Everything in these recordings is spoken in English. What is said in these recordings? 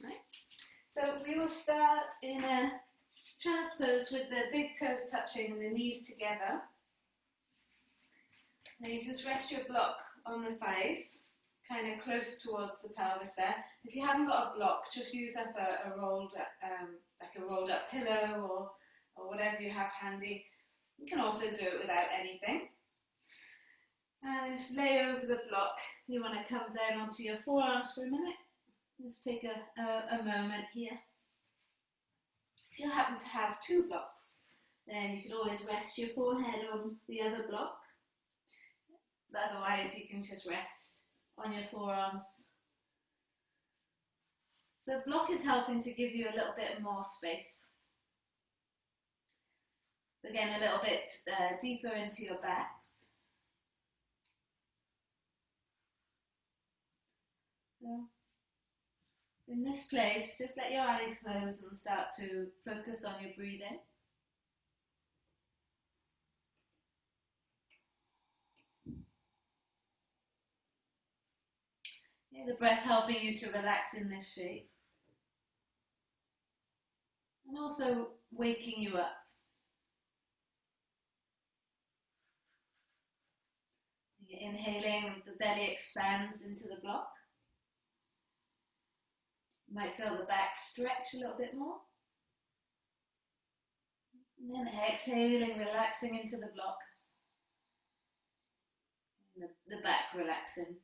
Right. So we will start in a child's pose with the big toes touching and the knees together. Now you just rest your block on the thighs, kind of close towards the pelvis there. If you haven't got a block, just use up a rolled up pillow or whatever you have handy. You can also do it without anything. And just lay over the block. You want to come down onto your forearms for a minute. Let's take a moment here. If you happen to have two blocks, then you could always rest your forehead on the other block. But otherwise, you can just rest on your forearms. So the block is helping to give you a little bit more space. So again, a little bit deeper into your backs. So in this place, just let your eyes close and start to focus on your breathing. Yeah, the breath helping you to relax in this shape. And also waking you up. You're inhaling, the belly expands into the block. You might feel the back stretch a little bit more. And then exhaling, relaxing into the block. And the back relaxing.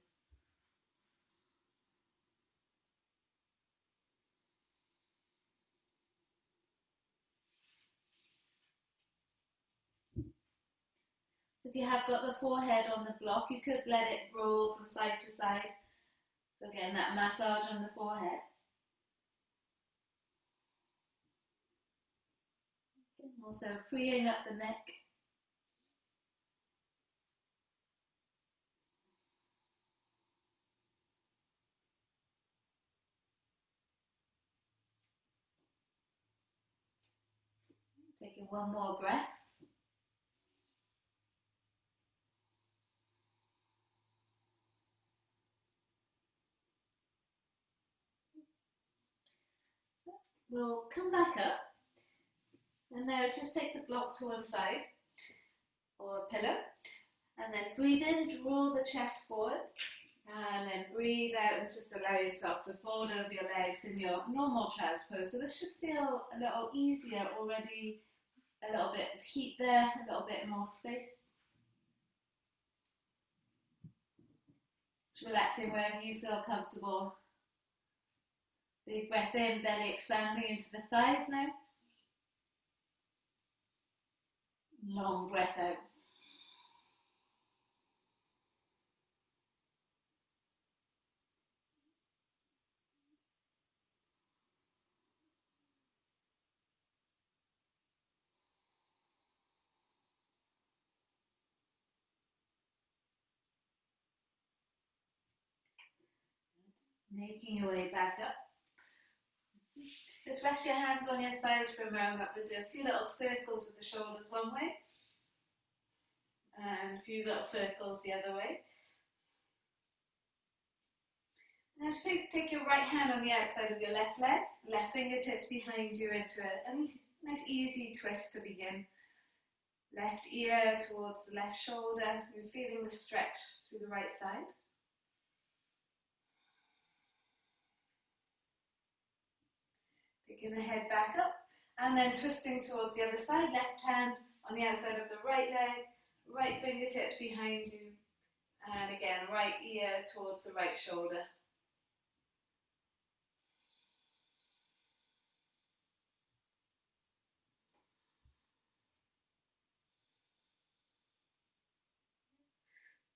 If you have got the forehead on the block, you could let it roll from side to side. So again, that massage on the forehead. Also freeing up the neck. Taking one more breath. We'll come back up. And now just take the block to one side, or a pillow, and then breathe in, draw the chest forwards, and then breathe out and just allow yourself to fold over your legs in your normal child's pose. So this should feel a little easier already, a little bit of heat there, a little bit more space. Just relaxing wherever you feel comfortable. Big breath in, belly expanding into the thighs now. Long breath out. Making your way back up. Just rest your hands on your thighs for a moment. We'll do a few little circles with the shoulders one way. And a few little circles the other way. Now just take your right hand on the outside of your left leg, left fingertips behind you into a nice easy twist to begin. Left ear towards the left shoulder, you're feeling the stretch through the right side. Picking the head back up and then twisting towards the other side, left hand on the outside of the right leg, right fingertips behind you, and again, right ear towards the right shoulder.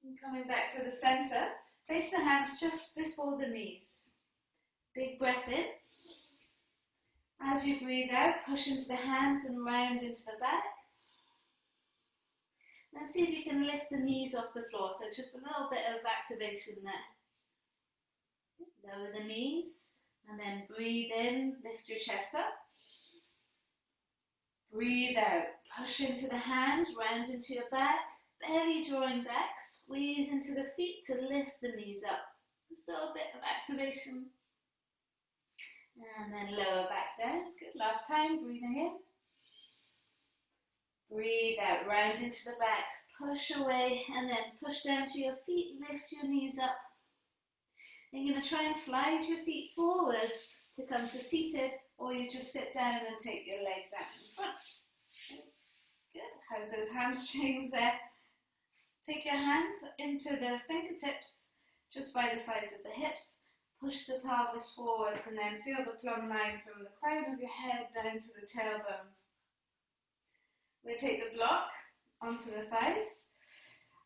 And coming back to the center, place the hands just before the knees. Big breath in. As you breathe out, push into the hands and round into the back. Now see if you can lift the knees off the floor, so just a little bit of activation there. Lower the knees and then breathe in, lift your chest up. Breathe out, push into the hands, round into your back, belly drawing back, squeeze into the feet to lift the knees up. Just a little bit of activation. And then lower back down. Good, last time, breathing in. Breathe out, round into the back, push away, and then push down to your feet, lift your knees up. And you're going to try and slide your feet forwards to come to seated, or you just sit down and take your legs out in front. Good, how's those hamstrings there? Take your hands into the fingertips, just by the sides of the hips. Push the pelvis forwards and then feel the plumb line from the crown of your head down to the tailbone. We'll take the block onto the thighs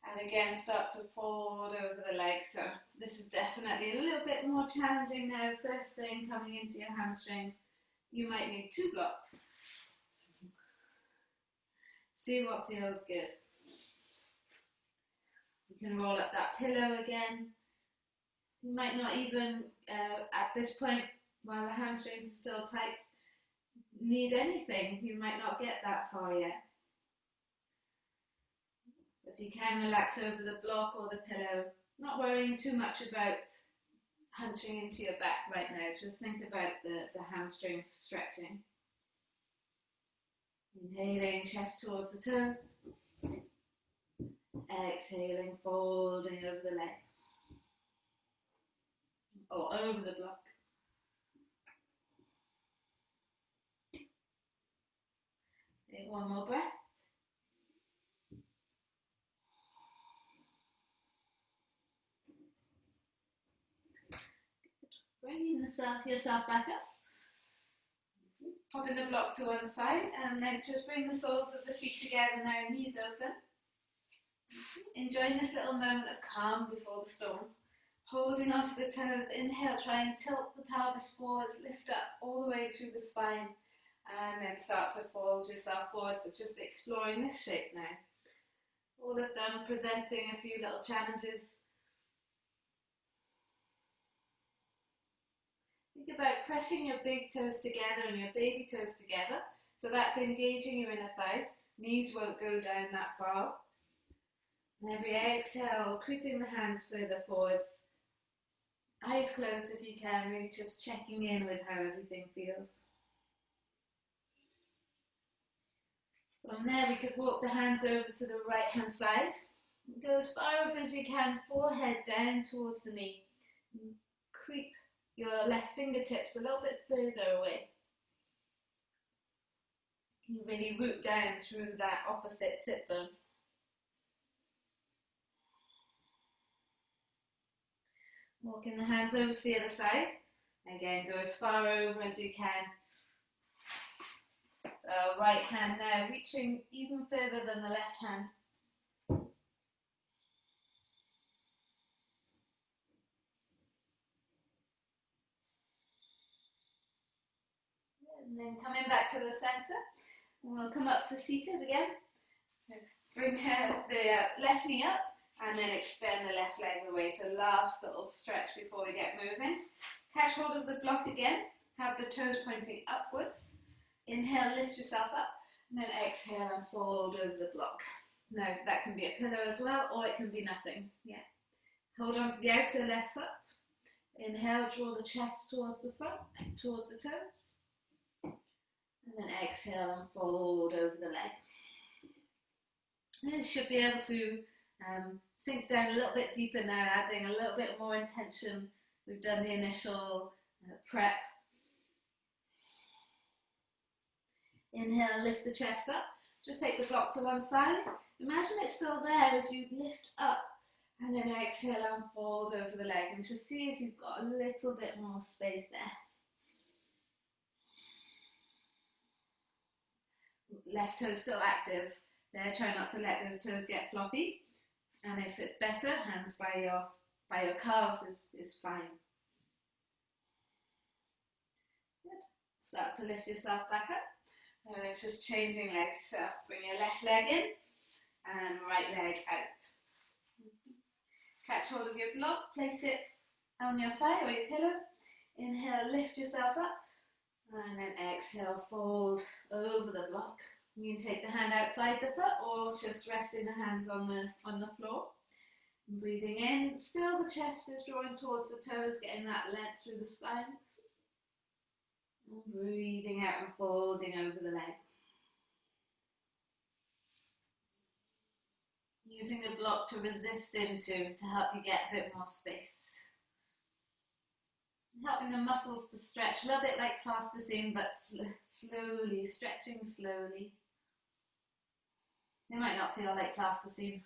and again start to fold over the legs. So this is definitely a little bit more challenging now. First thing coming into your hamstrings, you might need 2 blocks. See what feels good. You can roll up that pillow again. You might not even, at this point, while the hamstrings are still tight, need anything. You might not get that far yet. If you can, relax over the block or the pillow, not worrying too much about hunching into your back right now. Just think about the hamstrings stretching. Inhaling, chest towards the toes. Exhaling, folding over the leg. Or over the block. Take one more breath. Bringing yourself back up. Popping the block to one side and then just bring the soles of the feet together now, knees open. Enjoying this little moment of calm before the storm. Holding onto the toes, inhale, try and tilt the pelvis forwards, lift up all the way through the spine and then start to fold yourself forwards. So just exploring this shape now. All of them presenting a few little challenges. Think about pressing your big toes together and your baby toes together. So that's engaging your inner thighs. Knees won't go down that far. And every exhale, creeping the hands further forwards. Eyes closed if you can, really just checking in with how everything feels. From there, we could walk the hands over to the right hand side. Go as far over as you can, forehead down towards the knee. Creep your left fingertips a little bit further away. You really root down through that opposite sit bone. Walking the hands over to the other side. Again, go as far over as you can. Right hand now, reaching even further than the left hand. And then coming back to the center, we'll come up to seated again. Bring the left knee up and then extend the left leg away. So last little stretch before we get moving. Catch hold of the block again. Have the toes pointing upwards. Inhale, lift yourself up. And then exhale and fold over the block. Now that can be a pillow as well, or it can be nothing. Yeah. Hold on to the outer left foot. Inhale, draw the chest towards the front, towards the toes. And then exhale and fold over the leg. You should be able to sink down a little bit deeper now, adding a little bit more intention. We've done the initial prep. Inhale, lift the chest up. Just take the block to one side. Imagine it's still there as you lift up. And then exhale and fold over the leg. And just see if you've got a little bit more space there. Left toe still active. There, try not to let those toes get floppy. And if it's better, hands by your calves is fine. Good. Start to lift yourself back up. Just changing legs. So bring your left leg in and right leg out. Catch hold of your block, place it on your thigh or your pillow. Inhale, lift yourself up. And then exhale, fold over the block. You can take the hand outside the foot or just resting the hands on the floor. Breathing in, still the chest is drawing towards the toes, getting that length through the spine. Breathing out and folding over the leg. Using the block to resist into to help you get a bit more space. Helping the muscles to stretch, a little bit like plasticine, but slowly, stretching slowly. They might not feel like plasticine.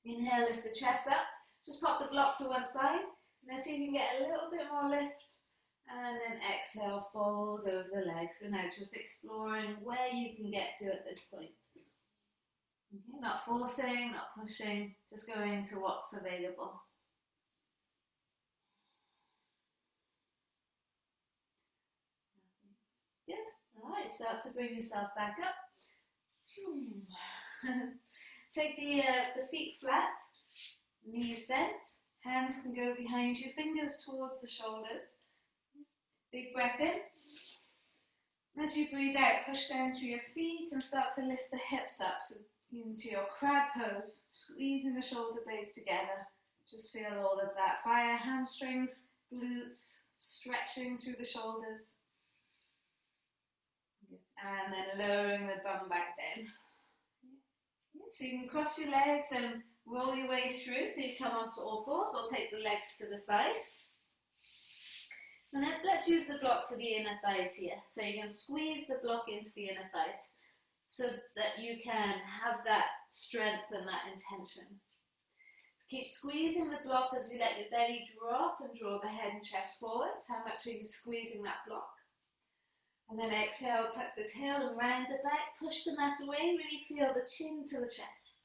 Inhale, lift the chest up. Just pop the block to one side, and then see if you can get a little bit more lift. And then exhale, fold over the legs. So now just exploring where you can get to at this point. Okay, not forcing, not pushing, just going to what's available. Good. All right, start to bring yourself back up. Take the feet flat, knees bent, hands can go behind you, fingers towards the shoulders. Big breath in. As you breathe out, push down through your feet and start to lift the hips up so into your crab pose, squeezing the shoulder blades together. Just feel all of that fire, hamstrings, glutes, stretching through the shoulders. And then lowering the bum back down. So you can cross your legs and roll your way through, so you come onto all fours or take the legs to the side. And then let's use the block for the inner thighs here. So you can squeeze the block into the inner thighs so that you can have that strength and that intention. Keep squeezing the block as you let your belly drop and draw the head and chest forwards. How much are you squeezing that block? And then exhale, tuck the tail and round the back, push the mat away, really feel the chin to the chest.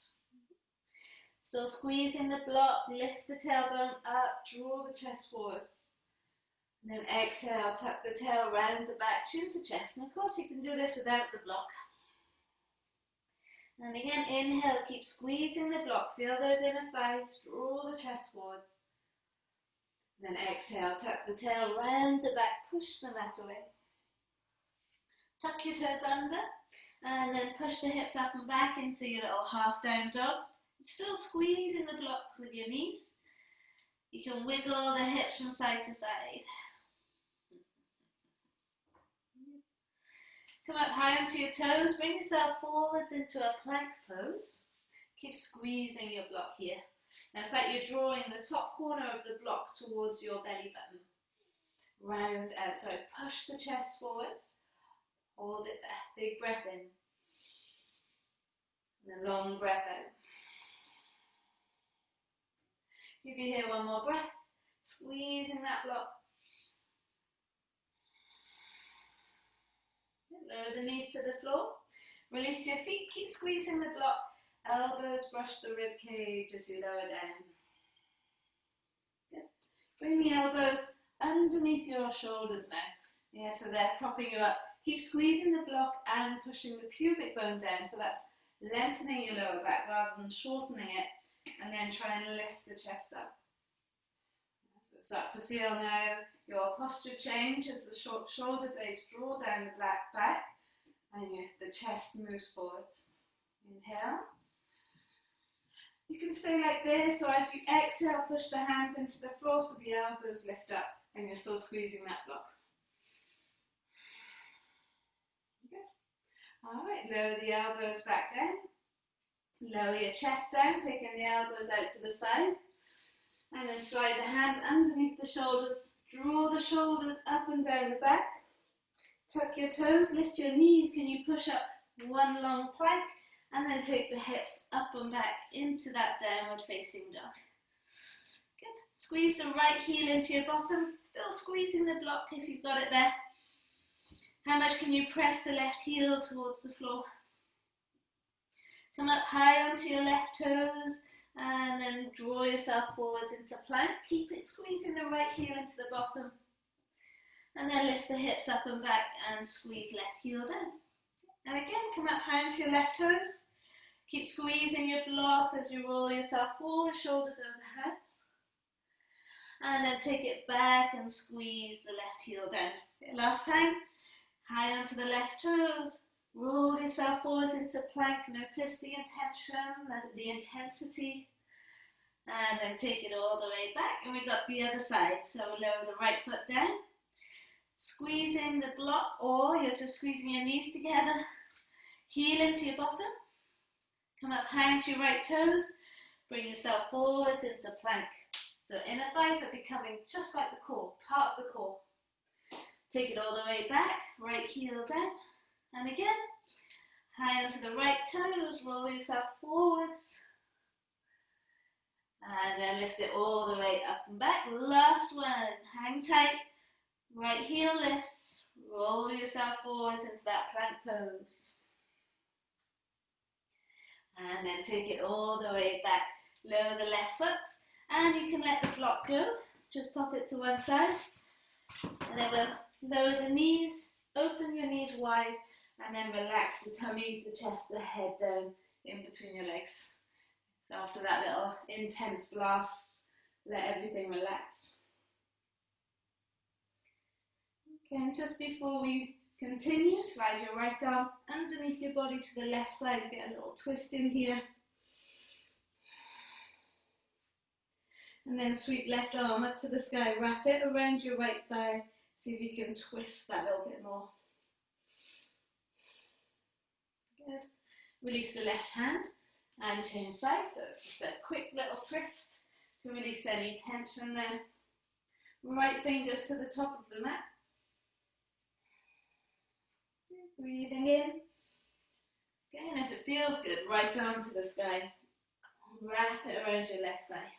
Still squeezing the block, lift the tailbone up, draw the chest forwards. And then exhale, tuck the tail round the back, chin to chest. And of course you can do this without the block. And again, inhale, keep squeezing the block, feel those inner thighs, draw the chest forwards. And then exhale, tuck the tail round the back, push the mat away. Tuck your toes under, and then push the hips up and back into your little half down dog. Still squeezing the block with your knees. You can wiggle the hips from side to side. Come up high onto your toes, bring yourself forwards into a plank pose. Keep squeezing your block here. Now it's like you're drawing the top corner of the block towards your belly button. Round out, so push the chest forwards. Hold it there. Big breath in. And a long breath out. Give you here one more breath. Squeezing that block. Lower the knees to the floor. Release your feet. Keep squeezing the block. Elbows brush the rib cage as you lower down. Good. Bring the elbows underneath your shoulders now. Yeah, so they're propping you up. Keep squeezing the block and pushing the pubic bone down. So that's lengthening your lower back rather than shortening it. And then try and lift the chest up. So start to feel now your posture change as the shoulder blades draw down the back and the chest moves forwards. Inhale. You can stay like this, or as you exhale, push the hands into the floor so the elbows lift up and you're still squeezing that block. Alright, lower the elbows back down. Lower your chest down, taking the elbows out to the side. And then slide the hands underneath the shoulders. Draw the shoulders up and down the back. Tuck your toes, lift your knees. Can you push up one long plank? And then take the hips up and back into that downward facing dog. Good. Squeeze the right heel into your bottom. Still squeezing the block if you've got it there. How much can you press the left heel towards the floor? Come up high onto your left toes and then draw yourself forwards into plank. Keep it squeezing the right heel into the bottom. And then lift the hips up and back and squeeze left heel down. And again, come up high onto your left toes. Keep squeezing your block as you roll yourself forward, shoulders overhead. And then take it back and squeeze the left heel down. Last time. High onto the left toes, roll yourself forwards into plank, notice the intention, the intensity, And then take it all the way back, and we got the other side. So lower the right foot down, squeezing the block, or you're just squeezing your knees together, heel into your bottom, come up high into your right toes, bring yourself forwards into plank. So inner thighs are becoming just like the core, part of the core. Take it all the way back, right heel down, and again, high onto the right toes, roll yourself forwards, and then lift it all the way up and back. Last one, hang tight, right heel lifts, roll yourself forwards into that plank pose. And then take it all the way back, lower the left foot, and you can let the block go, just pop it to one side, and then we'll lower the knees, open your knees wide, and then relax the tummy, the chest, the head down in between your legs. So after that little intense blast, let everything relax. Okay, and just before we continue, slide your right arm underneath your body to the left side, get a little twist in here. And then sweep left arm up to the sky, wrap it around your right thigh, see if you can twist that a little bit more. Good. Release the left hand and change sides, so it's just a quick little twist to release any tension there. Right fingers to the top of the mat. Breathing in. Okay, and if it feels good, right arm to the sky. Wrap it around your left thigh.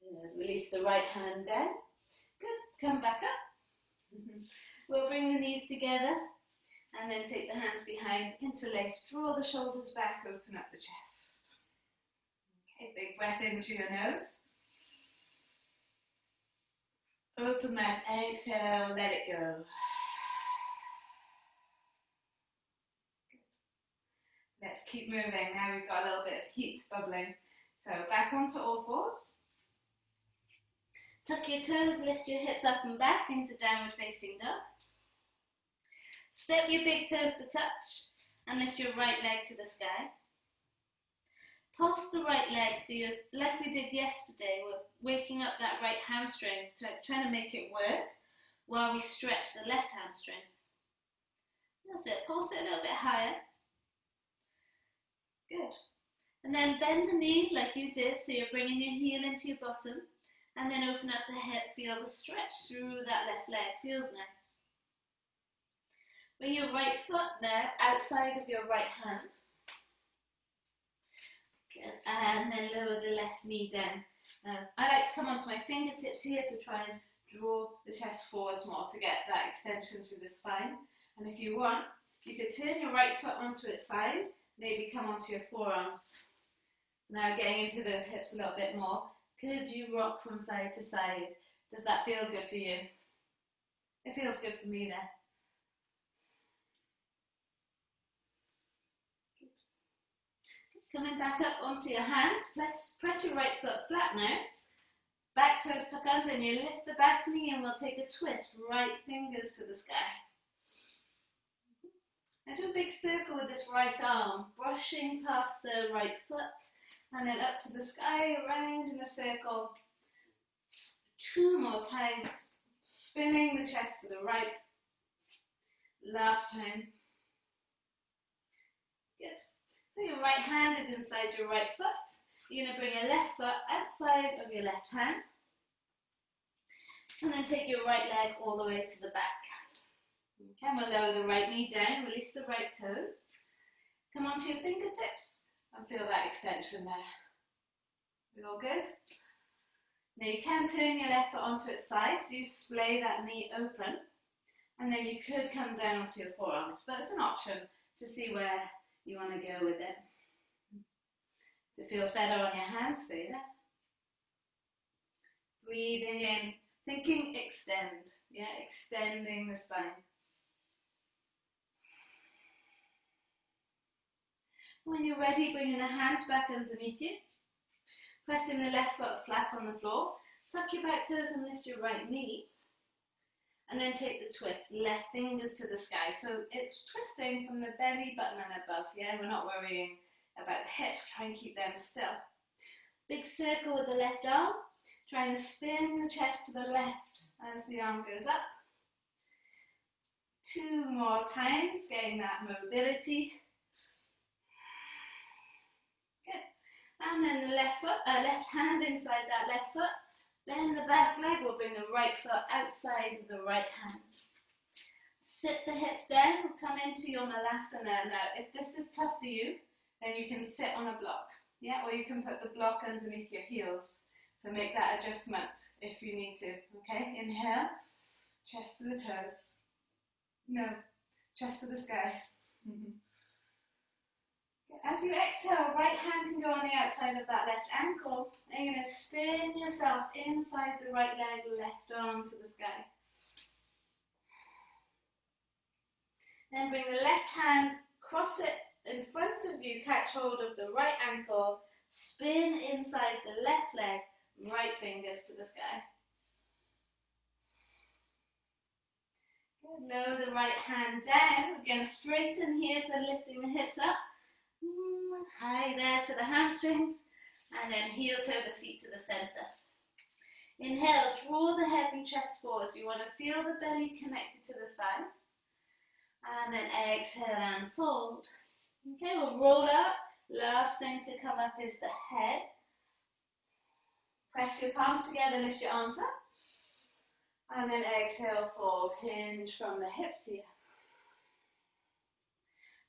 Good. Release the right hand down. Good. Come back up. We'll bring the knees together and then take the hands behind, interlace, draw the shoulders back, open up the chest. Okay, big breath in through your nose. Open mouth, exhale, let it go. Let's keep moving. Now we've got a little bit of heat bubbling. So back onto all fours. Tuck your toes, lift your hips up and back into downward facing dog. Step your big toes to touch and lift your right leg to the sky. Pulse the right leg, so you're, like we did yesterday, we're waking up that right hamstring, trying to make it work while we stretch the left hamstring. That's it, pulse it a little bit higher. Good. And then bend the knee like you did, so you're bringing your heel into your bottom, and then open up the hip, feel the stretch through that left leg, feels nice. Bring your right foot now outside of your right hand. Good. And then lower the left knee down. I like to come onto my fingertips here to try and draw the chest forwards more to get that extension through the spine. And if you want, you could turn your right foot onto its side, maybe come onto your forearms. Now getting into those hips a little bit more. Could you rock from side to side? Does that feel good for you? It feels good for me there. Coming back up onto your hands, press your right foot flat now. Back toes tuck under and you lift the back knee and we'll take a twist, right fingers to the sky. And do a big circle with this right arm, brushing past the right foot and then up to the sky, around in a circle. 2 more times, spinning the chest to the right. Last time. Good. So your right hand is inside your right foot. You're going to bring your left foot outside of your left hand. And then take your right leg all the way to the back. Okay, we'll lower the right knee down, release the right toes. Come onto your fingertips and feel that extension there. We all good? Now you can turn your left foot onto its side, so you splay that knee open. And then you could come down onto your forearms, but it's an option to see where you want to go with it. If it feels better on your hands, stay there. Breathing in, thinking extend, yeah, extending the spine. When you're ready, bringing the hands back underneath you, pressing the left foot flat on the floor, tuck your back toes and lift your right knee. And then take the twist, left fingers to the sky. So it's twisting from the belly button and above, yeah? We're not worrying about the hips, try and keep them still. Big circle with the left arm, trying to spin the chest to the left as the arm goes up. 2 more times, getting that mobility. Good. And then the left hand inside that left foot. Bend the back leg, we'll bring the right foot outside of the right hand. Sit the hips down, we'll come into your Malasana. Now, if this is tough for you, then you can sit on a block, yeah? Or you can put the block underneath your heels. So make that adjustment if you need to, okay? Inhale, chest to the toes. No, chest to the sky. As you exhale, right hand can go on the outside of that left ankle. And you're going to spin yourself inside the right leg, left arm to the sky. Then bring the left hand, cross it in front of you, catch hold of the right ankle, spin inside the left leg, right fingers to the sky. Good. Lower the right hand down, again straighten here, so lifting the hips up. High there to the hamstrings, and then heel toe the feet to the center. Inhale, draw the head and chest forwards. You want to feel the belly connected to the thighs. And then exhale and fold. Okay, we'll roll up. Last thing to come up is the head. Press your palms together, lift your arms up. And then exhale, fold. Hinge from the hips here.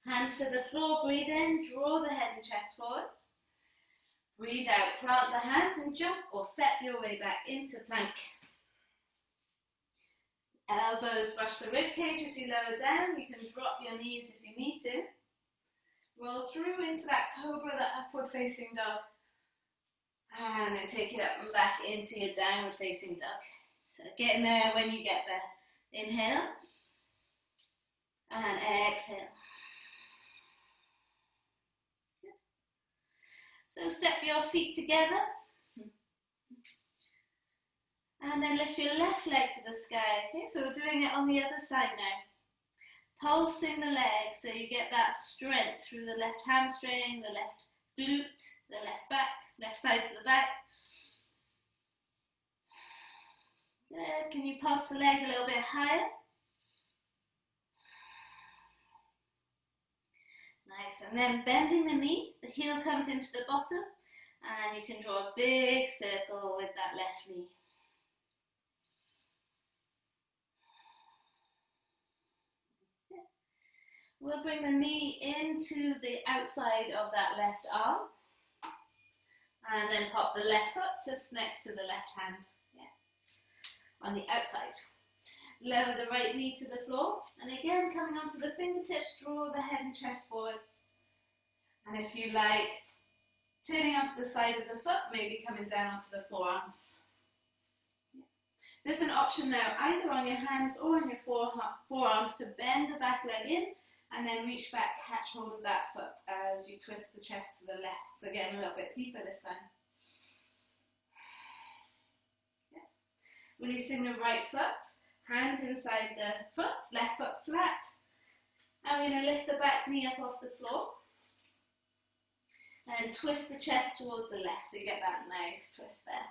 Hands to the floor, breathe in, draw the head and chest forwards. Breathe out, plant the hands and jump or step your way back into plank. Elbows brush the rib cage as you lower down. You can drop your knees if you need to. Roll through into that cobra, that upward facing dog. And then take it up and back into your downward facing dog. So get in there when you get there. Inhale. And exhale. So step your feet together. And then lift your left leg to the sky. Okay, so we're doing it on the other side now. Pulsing the leg so you get that strength through the left hamstring, the left glute, the left back, left side of the back. Good. Can you pulse the leg a little bit higher? Nice, and then bending the knee, the heel comes into the bottom, and you can draw a big circle with that left knee. We'll bring the knee into the outside of that left arm, and then pop the left foot just next to the left hand, yeah, on the outside. Lower the right knee to the floor, and again coming onto the fingertips, draw the head and chest forwards. And if you like, turning onto the side of the foot, maybe coming down onto the forearms. There's an option now, either on your hands or on your forearms, to bend the back leg in, and then reach back, catch hold of that foot as you twist the chest to the left. So again, a little bit deeper this time. Yeah. Releasing the right foot. Hands inside the foot, left foot flat. And we're going to lift the back knee up off the floor. And twist the chest towards the left, so you get that nice twist there.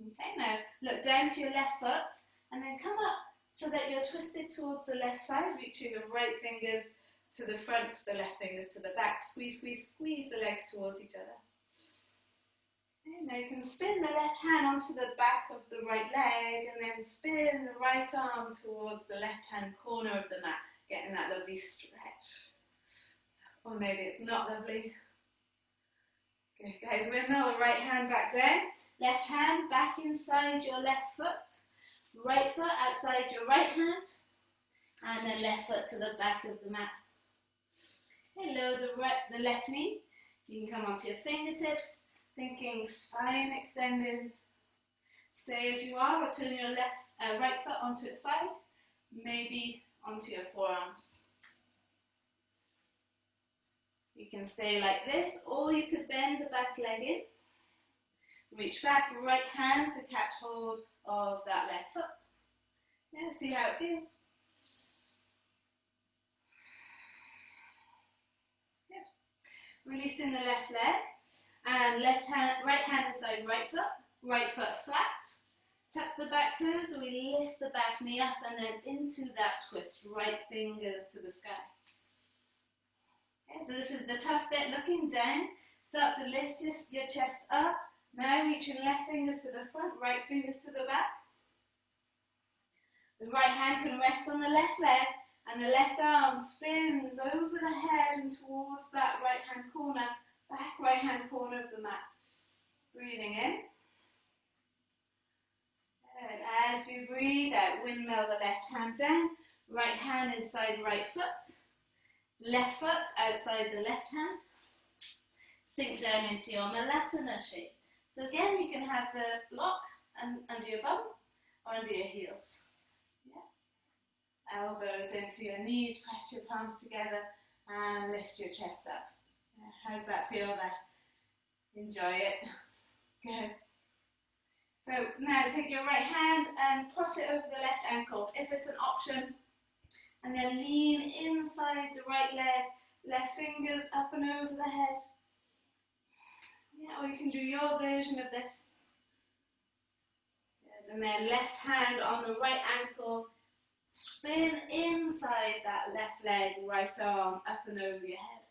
Okay, now look down to your left foot, and then come up so that you're twisted towards the left side, reaching the right fingers to the front, the left fingers to the back. Squeeze, squeeze, squeeze the legs towards each other. Okay, now you can spin the left hand onto the back of the right leg and then spin the right arm towards the left hand corner of the mat, getting that lovely stretch. Or maybe it's not lovely. Good, guys, windmill the right hand back down, left hand back inside your left foot, right foot outside your right hand, and then left foot to the back of the mat. Okay, lower the left knee, you can come onto your fingertips, thinking spine extended. Stay as you are, or turn your right foot onto its side, maybe onto your forearms. You can stay like this, or you could bend the back leg in. Reach back, right hand to catch hold of that left foot. Yeah, see how it feels. Good. Releasing the left leg and right hand inside right foot flat. Tap the back toes, and we lift the back knee up and then into that twist, right fingers to the sky. Okay, so this is the tough bit, looking down. Start to lift your chest up. Now reaching left fingers to the front, right fingers to the back. The right hand can rest on the left leg and the left arm spins over the head and towards that right hand corner, back right hand corner of the mat. Breathing in. Good. As you breathe out, windmill the left hand down, right hand inside right foot, left foot outside the left hand. Sink down into your Malasana shape. So again, you can have the block under your bum or under your heels. Yeah. Elbows into your knees, press your palms together and lift your chest up. How's that feel there? Enjoy it. Good. So now take your right hand and cross it over the left ankle if it's an option, and then lean inside the right leg, left fingers up and over the head. Yeah, or you can do your version of this. Good. And then left hand on the right ankle, spin inside that left leg, right arm up and over your head.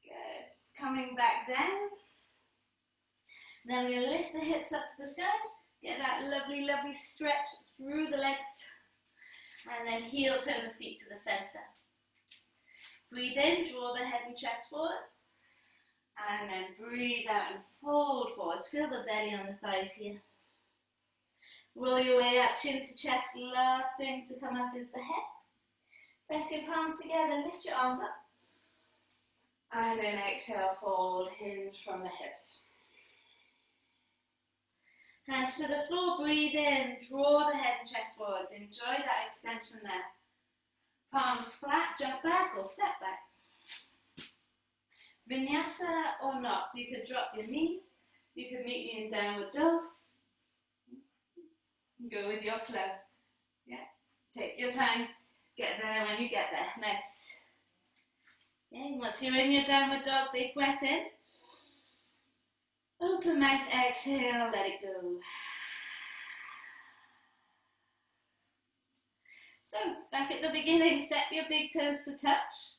Good. Coming back down. Then we're going to lift the hips up to the sky, get that lovely, lovely stretch through the legs, and then heel turn the feet to the center. Breathe in, draw the head and chest forwards, and then breathe out and fold forwards. Feel the belly on the thighs here. Roll your way up, chin to chest. Last thing to come up is the head. Press your palms together, lift your arms up, and then exhale, fold, hinge from the hips. Hands to the floor, breathe in, draw the head and chest forwards. Enjoy that extension there. Palms flat, jump back or step back. Vinyasa or not, so you could drop your knees, you could meet me in downward dog. Go with your flow. Yeah, take your time, get there when you get there. Nice. Okay, once you're in your downward dog, big breath in. Open mouth, exhale, let it go. So, back at the beginning, step your big toes to touch.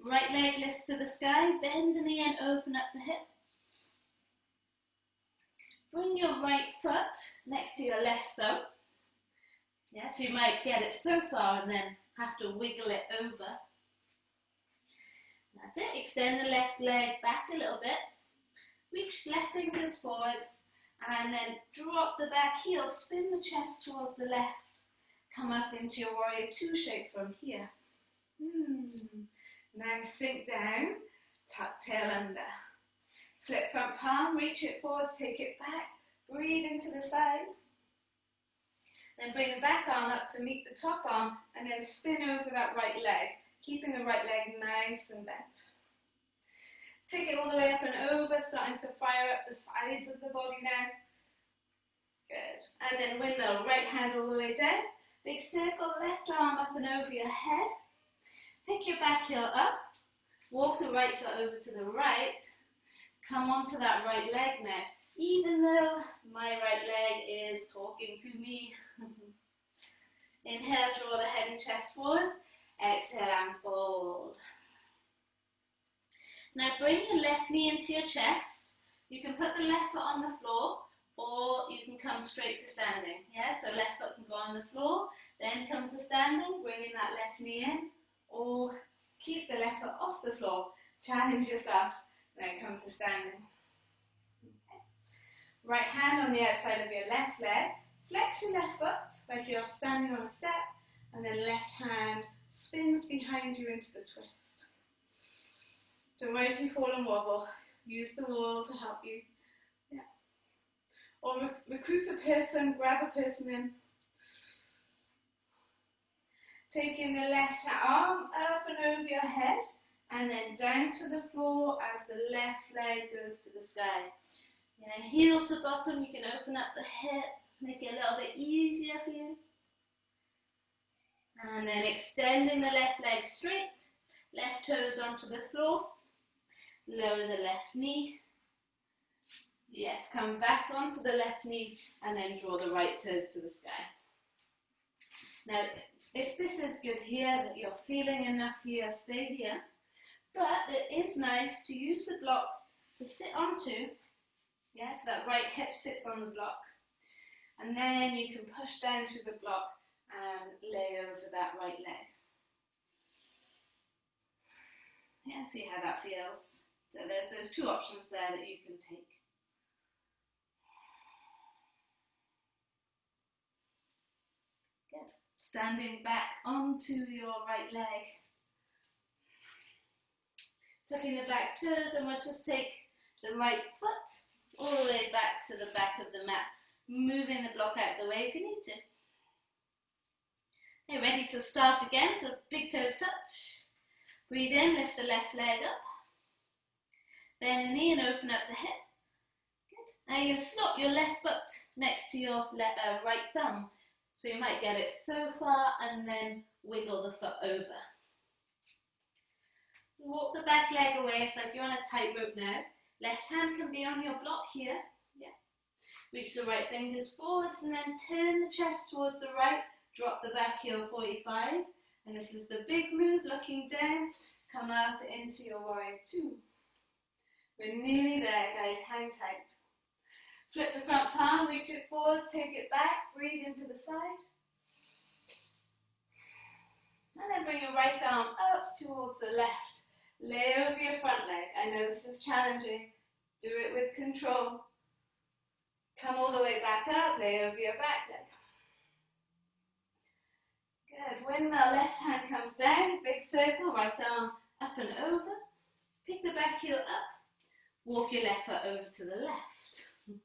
Right leg lifts to the sky, bend the knee and open up the hip. Bring your right foot next to your left thumb. Yeah, so you might get it so far and then have to wiggle it over. That's it, extend the left leg back a little bit. Reach left fingers forwards and then drop the back heel, spin the chest towards the left. Come up into your warrior two shape from here. Now sink down, tuck tail under. Flip front palm, reach it forwards, take it back, breathe into the side. Then bring the back arm up to meet the top arm and then spin over that right leg, keeping the right leg nice and bent. Take it all the way up and over, starting to fire up the sides of the body now. Good. And then windmill, right hand all the way down. Big circle, left arm up and over your head. Pick your back heel up. Walk the right foot over to the right. Come onto that right leg now. Even though my right leg is talking to me. Inhale, draw the head and chest forwards. Exhale and fold. Now bring your left knee into your chest. You can put the left foot on the floor or you can come straight to standing. Yeah, so left foot can go on the floor, then come to standing, bringing that left knee in, or keep the left foot off the floor. Challenge yourself, then come to standing. Okay. Right hand on the outside of your left leg. Flex your left foot like you're standing on a step, and then left hand spins behind you into the twist. Don't worry if you fall and wobble. Use the wall to help you. Yeah. Or recruit a person, grab a person in. Taking the left arm up and over your head, and then down to the floor as the left leg goes to the sky. Yeah, heel to bottom, you can open up the hip, make it a little bit easier for you. And then extending the left leg straight, left toes onto the floor, lower the left knee. Yes, come back onto the left knee and then draw the right toes to the sky. Now, if this is good here, that you're feeling enough here, stay here. But it is nice to use the block to sit onto, yeah, so that right hip sits on the block. And then you can push down through the block and lay over that right leg. Yeah, see how that feels. So there's those two options there that you can take. Good. Standing back onto your right leg. Tucking the back toes, and we'll just take the right foot all the way back to the back of the mat, moving the block out the way if you need to. Okay, ready to start again, so big toes touch. Breathe in, lift the left leg up. Bend the knee and open up the hip. Good. Now you swap your left foot next to your right thumb. So you might get it so far and then wiggle the foot over. Walk the back leg away, it's like you're on a tightrope now. Left hand can be on your block here. Yeah. Reach the right fingers forwards and then turn the chest towards the right. Drop the back heel 45. And this is the big move, looking down. Come up into your warrior two. We're nearly there, guys. Hang tight. Flip the front palm, reach it forwards, take it back. Breathe into the side. And then bring your right arm up towards the left. Lay over your front leg. I know this is challenging. Do it with control. Come all the way back up, lay over your back leg. Good. When the left hand comes down, big circle, right arm up and over. Pick the back heel up. Walk your left foot over to the left.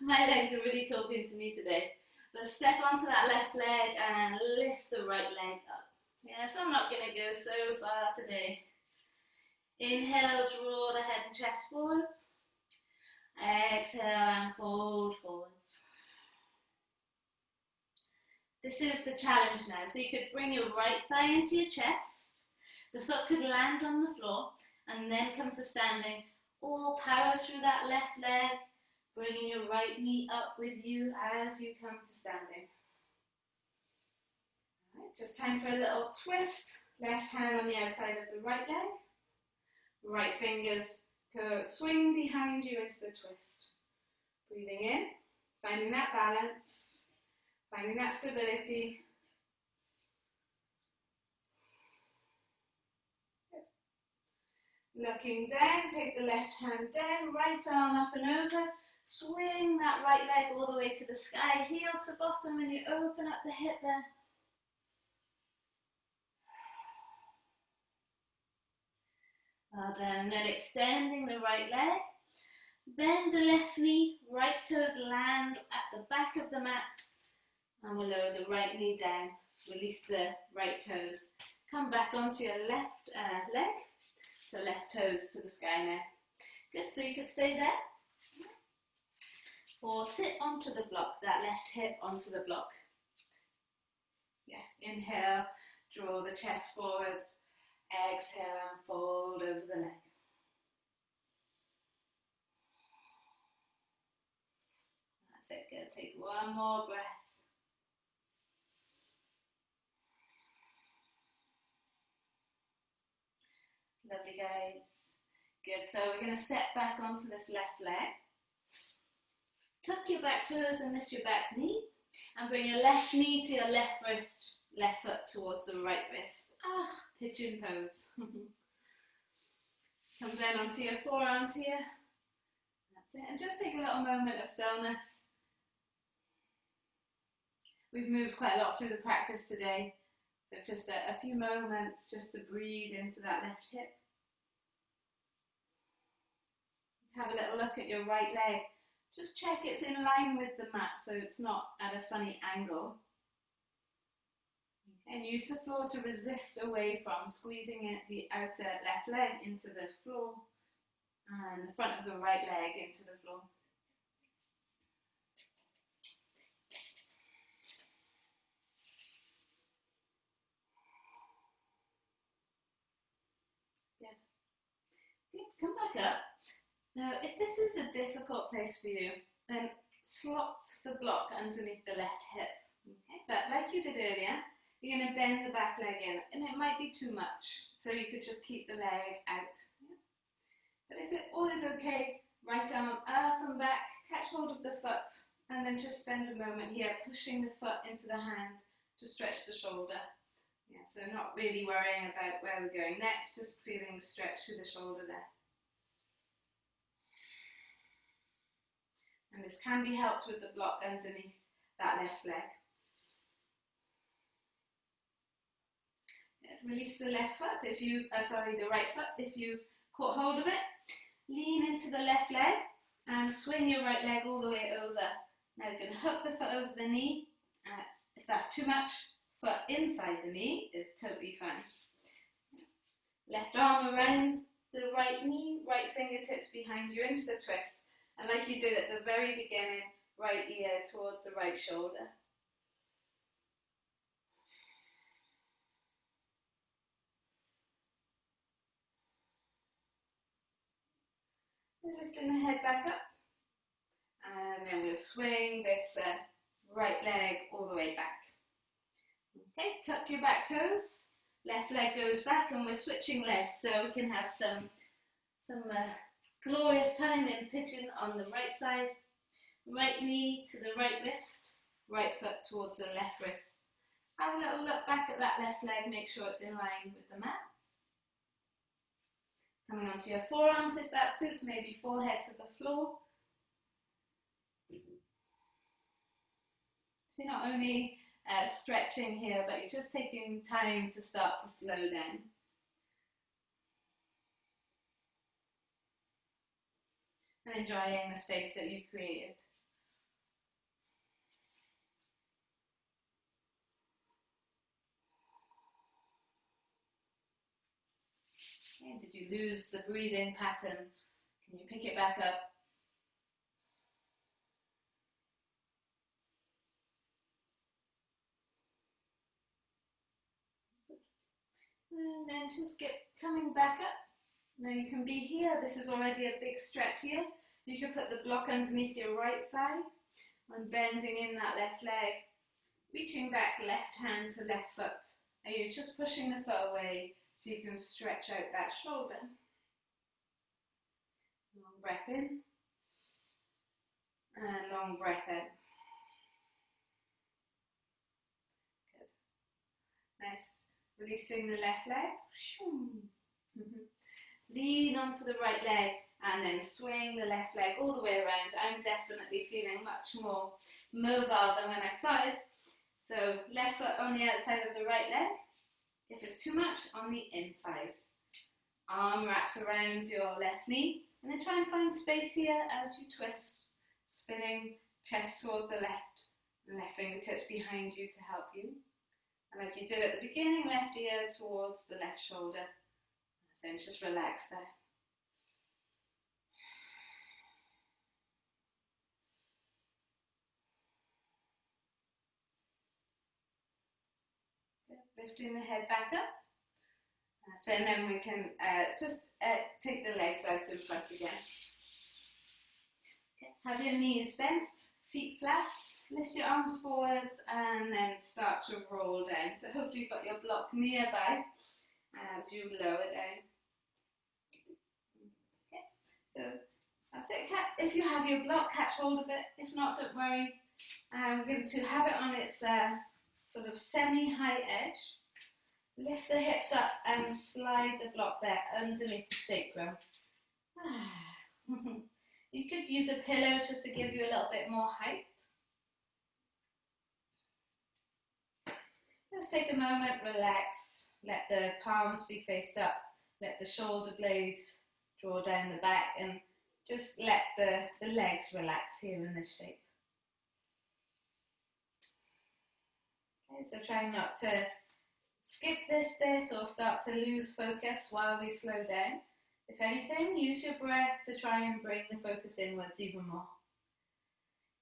My legs are really talking to me today. But step onto that left leg and lift the right leg up. Yeah, so I'm not going to go so far today. Inhale, draw the head and chest forwards. Exhale and fold forwards. This is the challenge now. So you could bring your right thigh into your chest. The foot could land on the floor and then come to standing. Or power through that left leg, bringing your right knee up with you as you come to standing. All right, just time for a little twist. Left hand on the outside of the right leg. Right fingers go swing behind you into the twist. Breathing in, finding that balance, finding that stability. Good. Looking down, take the left hand down, right arm up and over. Swing that right leg all the way to the sky, heel to bottom, and you open up the hip there. Well done. And then extending the right leg. Bend the left knee, right toes land at the back of the mat. And we'll lower the right knee down. Release the right toes. Come back onto your left leg. So left toes to the sky now. Good, so you could stay there. Or sit onto the block, that left hip onto the block. Yeah, inhale, draw the chest forwards. Exhale and fold over the leg. That's it, good. Take one more breath. Lovely, guys. Good, so we're going to step back onto this left leg. Tuck your back toes and lift your back knee. And bring your left knee to your left wrist, left foot towards the right wrist. Pigeon pose. Come down onto your forearms here. That's it. And just take a little moment of stillness. We've moved quite a lot through the practice today. So just a few moments just to breathe into that left hip. Have a little look at your right leg. Just check it's in line with the mat so it's not at a funny angle. And use the floor to resist away from, squeezing the outer left leg into the floor and the front of the right leg into the floor. back up. Now, if this is a difficult place for you, then slot the block underneath the left hip. Okay? But like you did earlier, you're going to bend the back leg in, and it might be too much, so you could just keep the leg out. Yeah? But if it all is okay, right arm up and back, catch hold of the foot, and then just spend a moment here pushing the foot into the hand to stretch the shoulder. Yeah, so not really worrying about where we're going next, just feeling the stretch through the shoulder there. And this can be helped with the block underneath that left leg. Yeah, release the left foot, the right foot, if you caught hold of it. Lean into the left leg and swing your right leg all the way over. Now you're going to hook the foot over the knee. If that's too much, foot inside the knee is totally fine. Left arm around the right knee, right fingertips behind you into the twist. And like you did at the very beginning, right ear towards the right shoulder. And lifting the head back up. And then we'll swing this right leg all the way back. Okay, tuck your back toes. Left leg goes back and we're switching legs so we can have some glorious time in pigeon on the right side. Right knee to the right wrist, right foot towards the left wrist. Have a little look back at that left leg, make sure it's in line with the mat. Coming onto your forearms if that suits, maybe forehead to the floor. So you're not only stretching here, but you're just taking time to start to slow down. And enjoying the space that you've created. Okay, did you lose the breathing pattern? Can you pick it back up? And then just get coming back up. Now you can be here, this is already a big stretch here. You can put the block underneath your right thigh and bending in that left leg, reaching back left hand to left foot. And you're just pushing the foot away so you can stretch out that shoulder. Long breath in and long breath out. Good. Nice. Releasing the left leg. Lean onto the right leg and then swing the left leg all the way around. I'm definitely feeling much more mobile than when I started. So left foot on the outside of the right leg. If it's too much, on the inside. Arm wraps around your left knee and then try and find space here as you twist, spinning chest towards the left fingertips behind you to help you. And like you did at the beginning, left ear towards the left shoulder. So just relax there. Good. Lifting the head back up. So and then we can just take the legs out in front again. Okay. Have your knees bent, feet flat. Lift your arms forwards and then start to roll down. So hopefully you've got your block nearby as you lower down. Okay. So that's it. If you have your block, catch hold of it. If not, don't worry. We're going to have it on its sort of semi-high edge. Lift the hips up and slide the block there underneath the sacrum. You could use a pillow just to give you a little bit more height. Just take a moment, relax, let the palms be faced up, let the shoulder blades draw down the back and just let the legs relax here in this shape. Okay, so try not to skip this bit or start to lose focus while we slow down. If anything, use your breath to try and bring the focus inwards even more.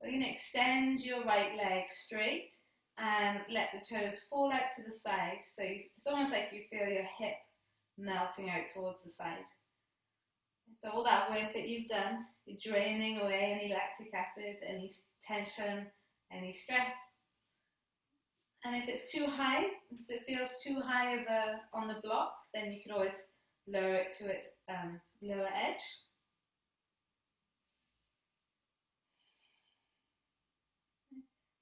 We're going to extend your right leg straight and let the toes fall out to the side. So it's almost like you feel your hip melting out towards the side. So all that work that you've done, you're draining away any lactic acid, any tension, any stress. And if it's too high, if it feels too high on the block, then you can always lower it to its lower edge.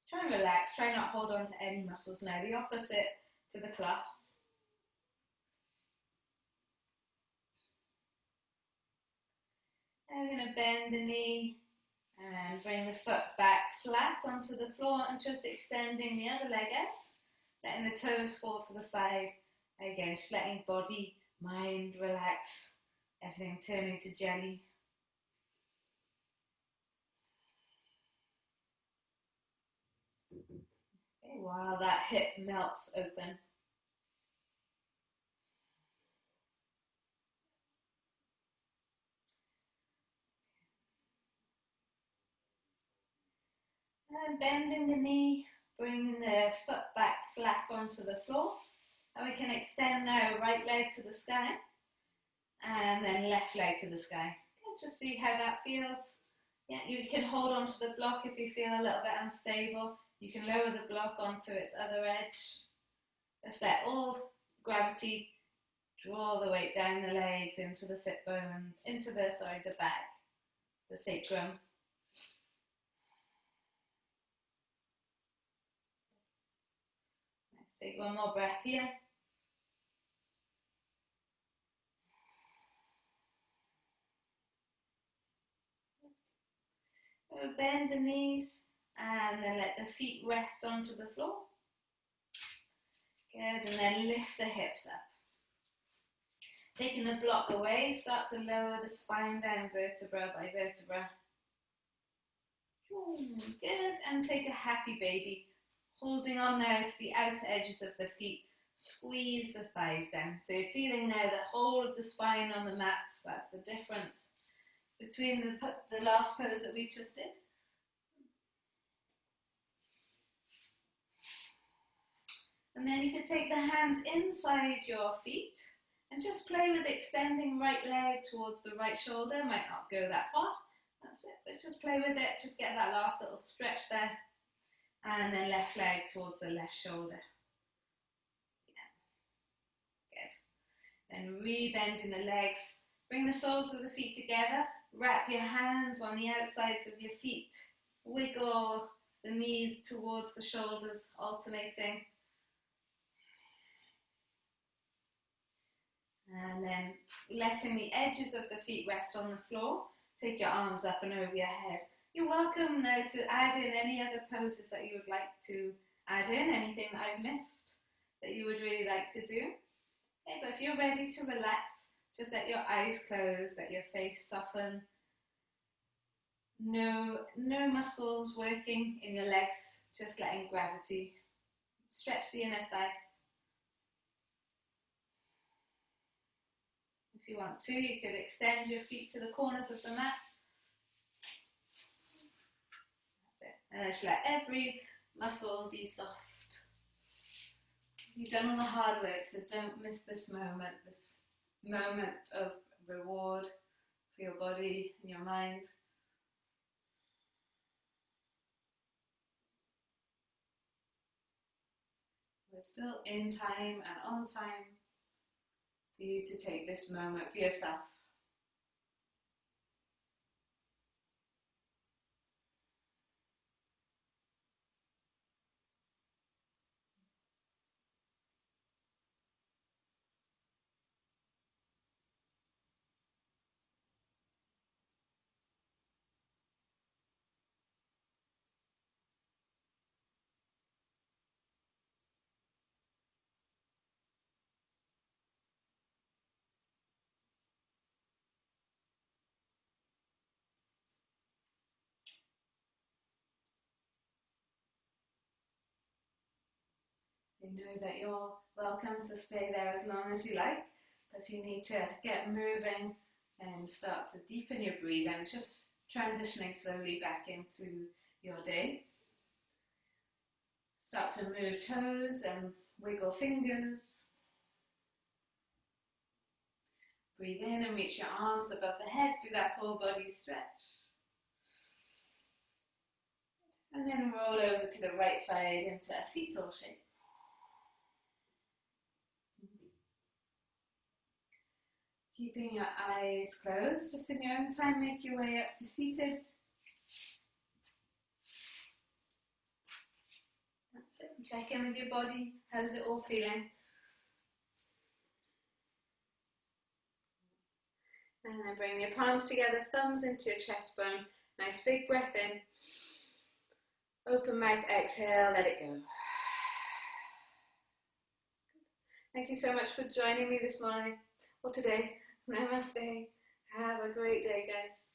Try and relax, try not hold on to any muscles now, the opposite to the class. Now we're going to bend the knee and bring the foot back flat onto the floor and just extending the other leg out, letting the toes fall to the side. Again, just letting body, mind relax, everything turning to jelly. Okay, while that hip melts open. And bending the knee, bringing the foot back flat onto the floor. And we can extend now right leg to the sky and then left leg to the sky. Just see how that feels. Yeah, you can hold on to the block if you feel a little bit unstable. You can lower the block onto its other edge. Just let all gravity draw the weight down the legs into the sit bone, into the back, the sacrum. Let's take one more breath here. We'll bend the knees and then let the feet rest onto the floor. Good, and then lift the hips up. Taking the block away, start to lower the spine down vertebra by vertebra. Good, and take a happy baby. Holding on now to the outer edges of the feet. Squeeze the thighs down. So you're feeling now the whole of the spine on the mat. That's the difference between the last pose that we just did. And then you can take the hands inside your feet and just play with extending right leg towards the right shoulder. Might not go that far, that's it, but just play with it, just get that last little stretch there. And then left leg towards the left shoulder. Yeah. Good. Then re-bending the legs, bring the soles of the feet together, wrap your hands on the outsides of your feet, wiggle the knees towards the shoulders, alternating. And then letting the edges of the feet rest on the floor. Take your arms up and over your head. You're welcome now to add in any other poses that you would like to add in, anything that I've missed that you would really like to do. Okay, but if you're ready to relax, just let your eyes close, let your face soften. No muscles working in your legs, just letting gravity stretch the inner thighs. If you want to, you could extend your feet to the corners of the mat. That's it. And just let every muscle be soft. You've done all the hard work, so don't miss this moment of reward for your body and your mind. We're still in time and on time for you to take this moment for yourself. You know that you're welcome to stay there as long as you like, but if you need to get moving and start to deepen your breathing, just transitioning slowly back into your day. Start to move toes and wiggle fingers. Breathe in and reach your arms above the head. Do that full body stretch. And then roll over to the right side into a fetal shape. Keeping your eyes closed, just in your own time, make your way up to seated. That's it. Check in with your body. How's it all feeling? And then bring your palms together, thumbs into your chest bone. Nice big breath in. Open mouth, exhale, let it go. Thank you so much for joining me this morning or today. Namaste. Have a great day, guys.